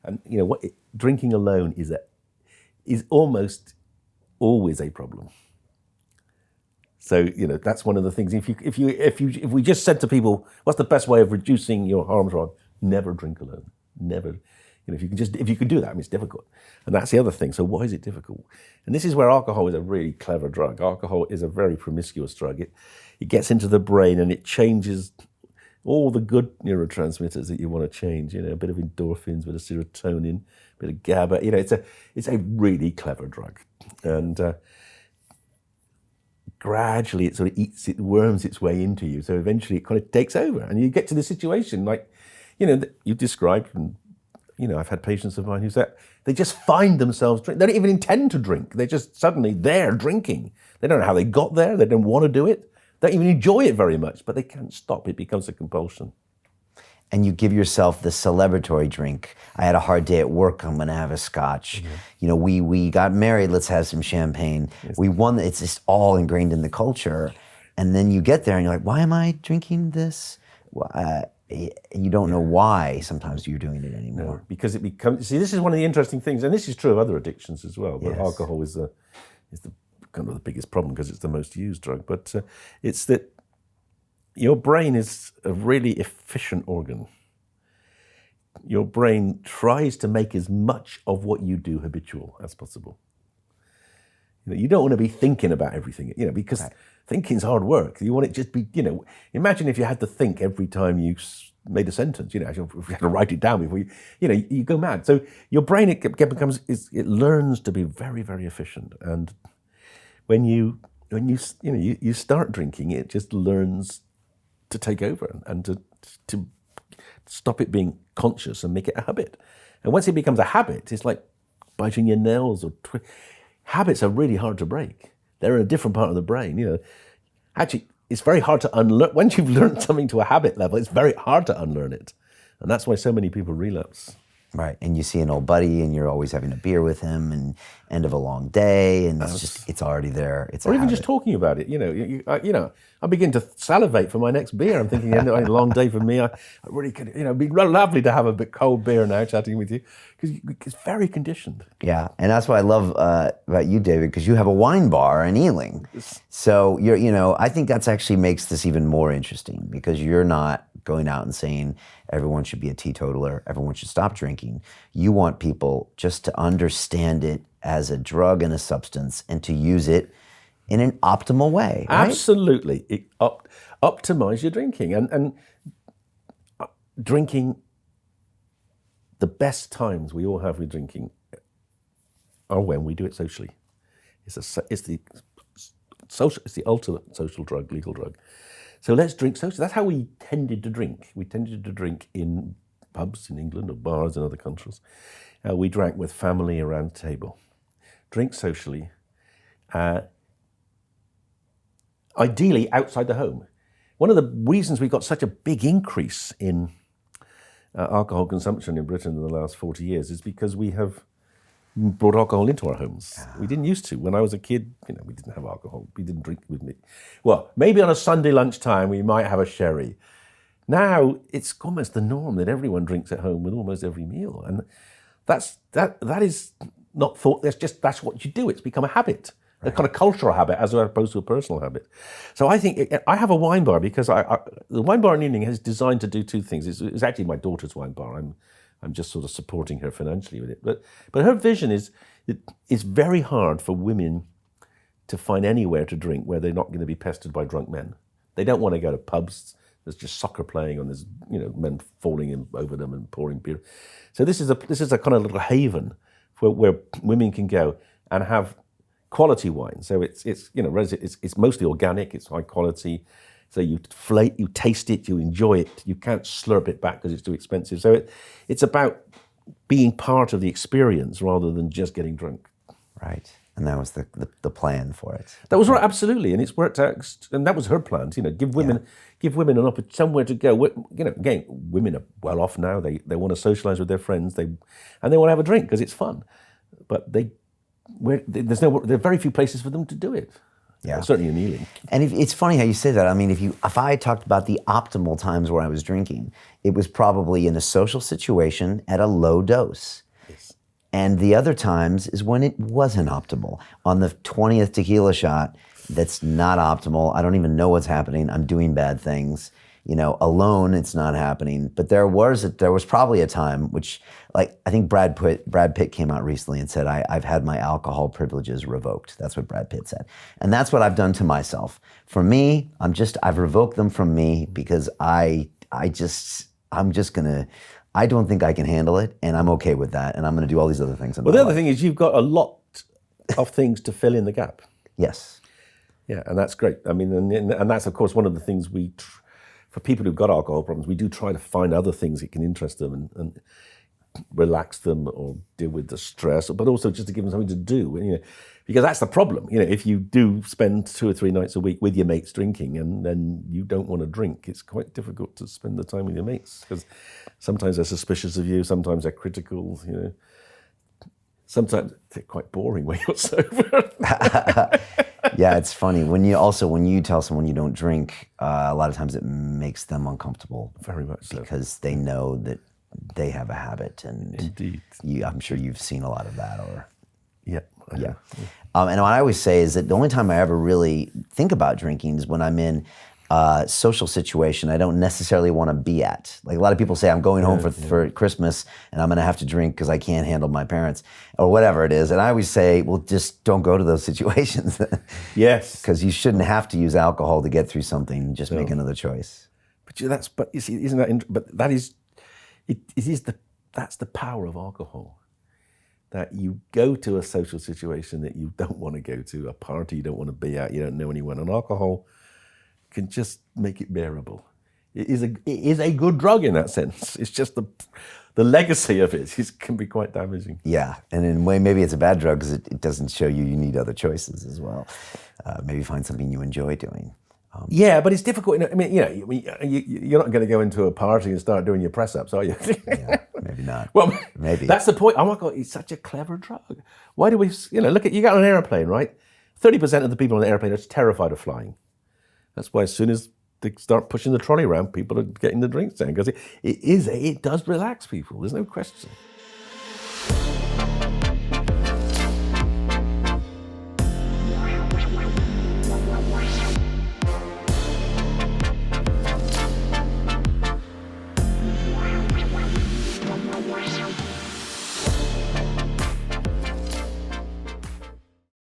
And drinking alone is almost always a problem. So that's one of the things. If we just said to people, what's the best way of reducing your harms? Never drink alone. Never. If you can do that, I mean, it's difficult. And that's the other thing. So why is it difficult? And this is where alcohol is a really clever drug. Alcohol is a very promiscuous drug. It gets into the brain and it changes all the good neurotransmitters that you want to change. A bit of endorphins, a bit of serotonin, a bit of GABA. It's a really clever drug. And gradually it worms its way into you. So eventually it kind of takes over, and you get to the situation like, you described. And I've had patients of mine who say they just find themselves drinking. They don't even intend to drink. They're just suddenly there drinking. They don't know how they got there. They don't want to do it. They don't even enjoy it very much, but they can't stop. It becomes a compulsion. And you give yourself the celebratory drink. I had a hard day at work, I'm gonna have a scotch. Mm-hmm. We got married, let's have some champagne. Yes. We won, it's just all ingrained in the culture. And then you get there and you're like, why am I drinking this? You don't know why sometimes you're doing it anymore. No, because it becomes, this is one of the interesting things, and this is true of other addictions as well, but yes. Alcohol is the kind of the biggest problem because it's the most used drug. But it's that your brain is a really efficient organ. Your brain tries to make as much of what you do habitual as possible. You don't want to be thinking about everything, because right. Thinking's hard work. You want it just be, imagine if you had to think every time you made a sentence, if you had to write it down before you go mad. So your brain, it learns to be very, very efficient. And when you start drinking, it just learns to take over and to stop it being conscious and make it a habit. And once it becomes a habit, it's like biting your nails or habits are really hard to break. They're in a different part of the brain. Actually, it's very hard to unlearn. Once you've learned something to a habit level, it's very hard to unlearn it. And that's why so many people relapse. Right, and you see an old buddy and you're always having a beer with him and end of a long day and it's already there. It's or even habit. Just talking about it, I begin to salivate for my next beer. I'm thinking, a long day for me. I really could, it'd be lovely to have a bit cold beer now chatting with you because it's very conditioned. Yeah, and that's what I love about you, David, because you have a wine bar in Ealing. So I think that's actually makes this even more interesting because you're not going out and saying everyone should be a teetotaler, everyone should stop drinking. You want people just to understand it as a drug and a substance and to use it in an optimal way, right? Absolutely. Optimize your drinking. And drinking, the best times we all have with drinking are when we do it socially. It's the ultimate social drug, legal drug. So let's drink socially. That's how we tended to drink. We tended to drink in pubs in England or bars in other countries. We drank with family around the table. Drink socially. Ideally outside the home. One of the reasons we got such a big increase in alcohol consumption in Britain in the last 40 years is because we have brought alcohol into our homes. We didn't used to. When I was a kid, we didn't have alcohol. We didn't drink with me. Well, maybe on a Sunday lunchtime we might have a sherry. Now it's almost the norm that everyone drinks at home with almost every meal, and that is not thought. That's what you do. It's become a habit, a kind of cultural habit as opposed to a personal habit. So I think I have a wine bar because the wine bar in Ealing is designed to do two things. It's actually my daughter's wine bar. I'm just sort of supporting her financially with it. But her vision is it's very hard for women to find anywhere to drink where they're not going to be pestered by drunk men. They don't want to go to pubs. There's just soccer playing and there's men falling in over them and pouring beer. So this is a kind of little haven where women can go and have quality wine. So it's mostly organic. It's high quality. So you taste it, you enjoy it. You can't slurp it back because it's too expensive. So it's about being part of the experience rather than just getting drunk. Right, and that was the plan for it. That was right, absolutely, and it's worked out. And that was her plan. Give women an opportunity, somewhere to go. Again, women are well off now. They want to socialise with their friends. They want to have a drink because it's fun. But there are very few places for them to do it. Yeah. Certainly annealing. And it's funny how you say that. I mean, if I talked about the optimal times where I was drinking, it was probably in a social situation at a low dose. Yes. And the other times is when it wasn't optimal. On the 20th tequila shot, that's not optimal. I don't even know what's happening. I'm doing bad things. You know, alone, it's not happening. But there was probably a time which, like, I think Brad Pitt came out recently and said, I've had my alcohol privileges revoked. That's what Brad Pitt said. And that's what I've done to myself. For me, I've revoked them from me because I don't think I can handle it, and I'm okay with that, and I'm going to do all these other things in my life. Well, the other thing is you've got a lot of things to fill in the gap. Yes. Yeah, and that's great. I mean, and that's, of course, one of the things for people who've got alcohol problems, we do try to find other things that can interest them and relax them or deal with the stress, but also just to give them something to do. You know, because that's the problem. You know, if you do spend 2 or 3 nights a week with your mates drinking, and then you don't want to drink, it's quite difficult to spend the time with your mates because sometimes they're suspicious of you, sometimes they're critical. You know, sometimes they're quite boring when you're sober. Yeah, it's funny when you tell someone you don't drink, a lot of times it makes them uncomfortable. Very much so. Because they know that they have a habit, and Indeed. I'm sure you've seen a lot of that. Yeah. Yeah. And what I always say is that the only time I ever really think about drinking is when I'm in a social situation I don't necessarily want to be at. Like a lot of people say, I'm going home for Christmas and I'm going to have to drink because I can't handle my parents or whatever it is. And I always say, well, just don't go to those situations. Yes. Because you shouldn't have to use alcohol to get through something. Just make another choice. But you see, that's the power of alcohol. That you go to a social situation that you don't want to go to, a party you don't want to be at, you don't know anyone, and alcohol can just make it bearable. It is a good drug in that sense. It's just the legacy of it can be quite damaging. Yeah, and in a way, maybe it's a bad drug because it doesn't show you need other choices as well. Maybe find something you enjoy doing. Yeah, but it's difficult. I mean, you're not going to go into a party and start doing your press-ups, are you? Yeah, maybe not. Well, maybe. That's the point. Oh my God, it's such a clever drug. Why do we, look at, you get on an airplane, right? 30% of the people on the airplane are terrified of flying. That's why as soon as they start pushing the trolley around, people are getting the drinks down because it does relax people. There's no question.